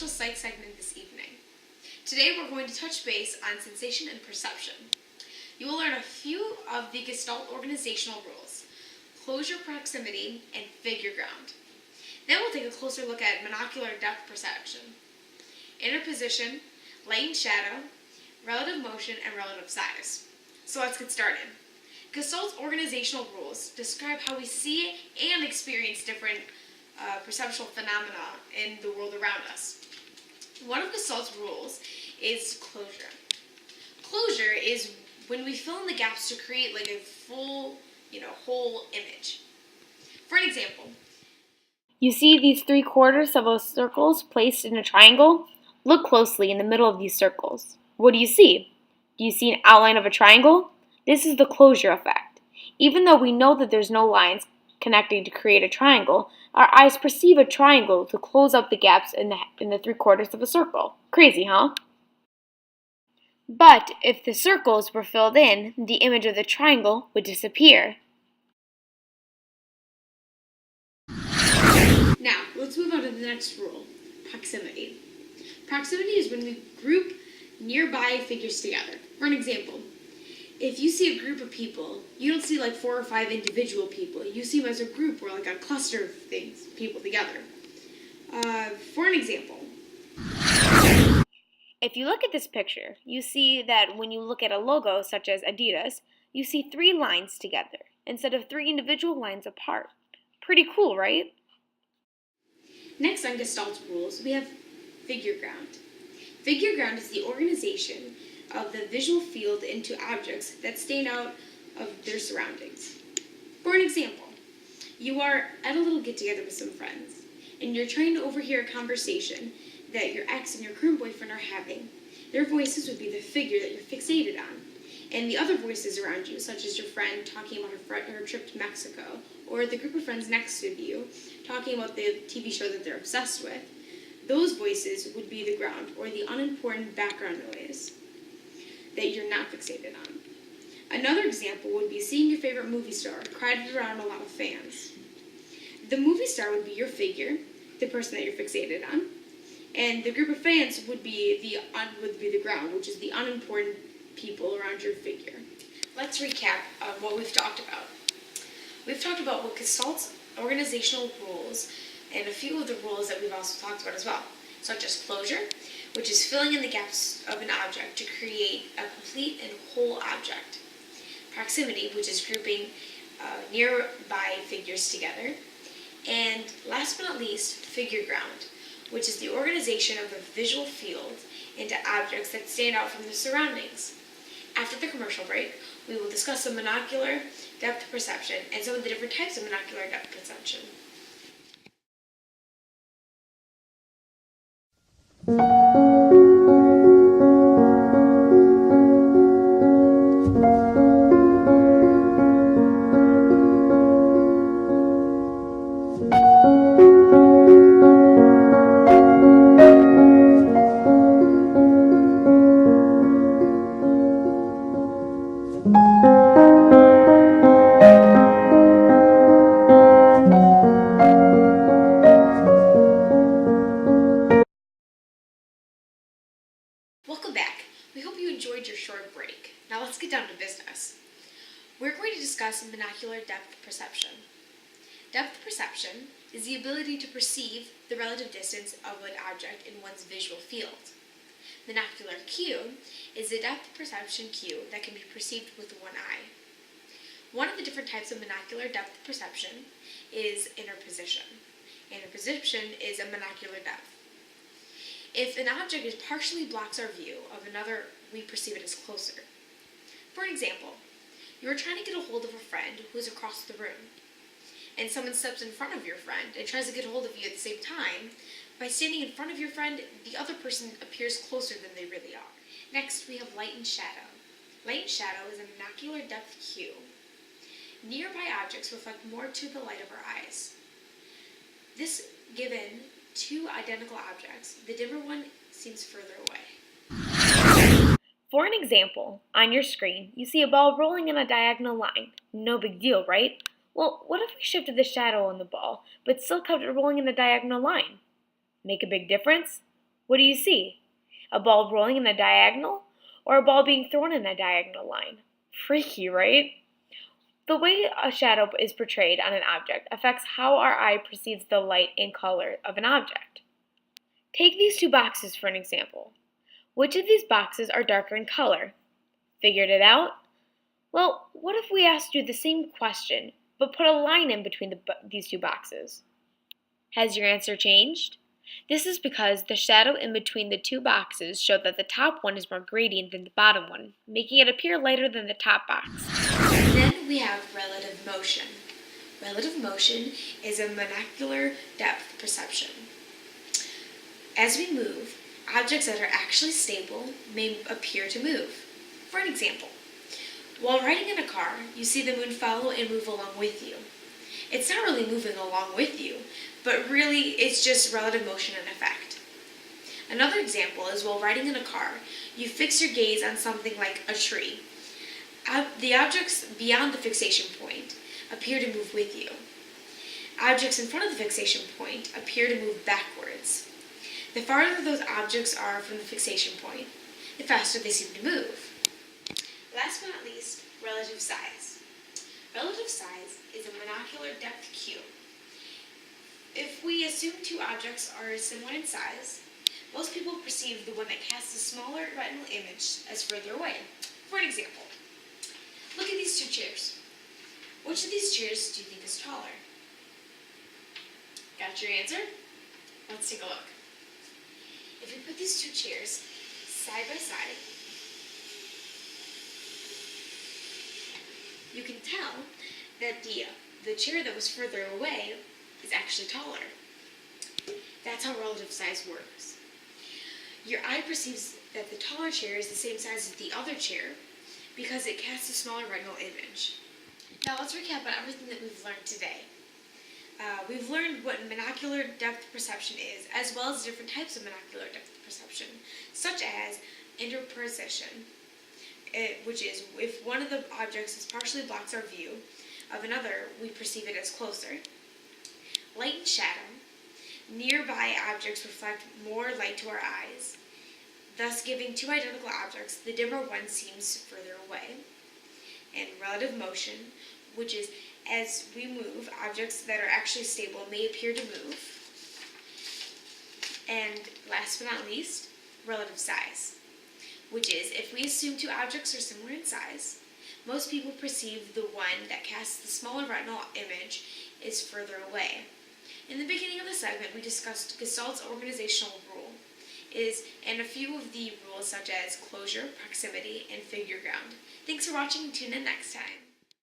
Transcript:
special psych segment this evening. Today we're going to touch base on sensation and perception. You will learn a few of the Gestalt organizational rules: closure, proximity, and figure ground. Then we'll take a closer look at monocular depth perception, inner position, light and shadow, relative motion, and relative size. So let's get started. Gestalt's organizational rules describe how we see and experience different perceptual phenomena in the world around us. One of Gestalt's rules is closure. Closure is when we fill in the gaps to create like a full, whole image. For an example, you see these 3/4 of those circles placed in a triangle? Look closely in the middle of these circles. What do you see? Do you see an outline of a triangle? This is the closure effect. Even though we know that there's no lines connecting to create a triangle, our eyes perceive a triangle to close up the gaps in the 3/4 of a circle. Crazy, huh? But if the circles were filled in, the image of the triangle would disappear. Now, let's move on to the next rule, proximity. Proximity is when we group nearby figures together. For an example, if you see a group of people, you don't see like 4 or 5 individual people. You see them as a group or like a cluster of people together. For an example, if you look at this picture, you see that when you look at a logo such as Adidas, you see 3 lines together instead of 3 individual lines apart. Pretty cool, right? Next on Gestalt's rules, we have figure ground. Figure ground is the organization of the visual field into objects that stand out of their surroundings. For an example, you are at a little get-together with some friends, and you're trying to overhear a conversation that your ex and your current boyfriend are having. Their voices would be the figure that you're fixated on, and the other voices around you, such as your friend talking about her trip to Mexico, or the group of friends next to you talking about the TV show that they're obsessed with, those voices would be the ground, or the unimportant background noise that you're not fixated on. Another example would be seeing your favorite movie star crowded around a lot of fans. The movie star would be your figure, the person that you're fixated on, and the group of fans would be the ground, which is the unimportant people around your figure. Let's recap what we've talked about. We've talked about what Gestalt's organizational rules and a few of the rules that we've also talked about as well, such as closure, which is filling in the gaps of an object to create a complete and whole object. Proximity, which is grouping nearby figures together. And last but not least, figure ground, which is the organization of the visual field into objects that stand out from the surroundings. After the commercial break, we will discuss the monocular depth perception and some of the different types of monocular depth perception. Welcome back. We hope you enjoyed your short break. Now let's get down to business. We're going to discuss monocular depth perception. Depth perception is the ability to perceive the relative distance of an object in one's visual field. Monocular cue is a depth perception cue that can be perceived with one eye. One of the different types of monocular depth perception is interposition. Interposition is a monocular depth. If an object partially blocks our view of another, we perceive it as closer. For an example, you are trying to get a hold of a friend who is across the room, and someone steps in front of your friend and tries to get a hold of you at the same time. By standing in front of your friend, the other person appears closer than they really are. Next, we have light and shadow. Light and shadow is a monocular depth cue. Nearby objects reflect more to the light of our eyes. This given 2 identical objects, the dimmer one seems further away. For an example, on your screen, you see a ball rolling in a diagonal line. No big deal, right? Well, what if we shifted the shadow on the ball, but still kept it rolling in a diagonal line? Make a big difference? What do you see? A ball rolling in a diagonal, or a ball being thrown in a diagonal line? Freaky, right? The way a shadow is portrayed on an object affects how our eye perceives the light and color of an object. Take these two boxes for an example. Which of these boxes are darker in color? Figured it out? Well, what if we asked you the same question, but put a line in between these two boxes? Has your answer changed? This is because the shadow in between the two boxes showed that the top one is more gradient than the bottom one, making it appear lighter than the top box. Then we have relative motion. Relative motion is a monocular depth perception. As we move, objects that are actually stable may appear to move. For an example, while riding in a car, you see the moon follow and move along with you. It's not really moving along with you, but really it's just relative motion in effect. Another example is while riding in a car, you fix your gaze on something like a tree. The objects beyond the fixation point appear to move with you. Objects in front of the fixation point appear to move backwards. The farther those objects are from the fixation point, the faster they seem to move. Last but not least, relative size. Relative size is a monocular depth cue. If we assume two objects are similar in size, most people perceive the one that casts a smaller retinal image as further away. For an example, look at these two chairs. Which of these chairs do you think is taller? Got your answer? Let's take a look. If we put these two chairs side by side, you can tell that the chair that was further away is actually taller. That's how relative size works. Your eye perceives that the taller chair is the same size as the other chair because it casts a smaller retinal image. Now let's recap on everything that we've learned today. We've learned what monocular depth perception is, as well as different types of monocular depth perception, such as interposition, which is if one of the objects partially blocks our view of another, we perceive it as closer. Light and shadow. Nearby objects reflect more light to our eyes, thus giving two identical objects, the dimmer one seems further away. And relative motion, which is as we move, objects that are actually stable may appear to move. And last but not least, relative size, which is if we assume two objects are similar in size, most people perceive the one that casts the smaller retinal image is further away. In the beginning of the segment, we discussed Gestalt's organizational rule, and a few of the rules such as closure, proximity, and figure ground. Thanks for watching and tune in next time.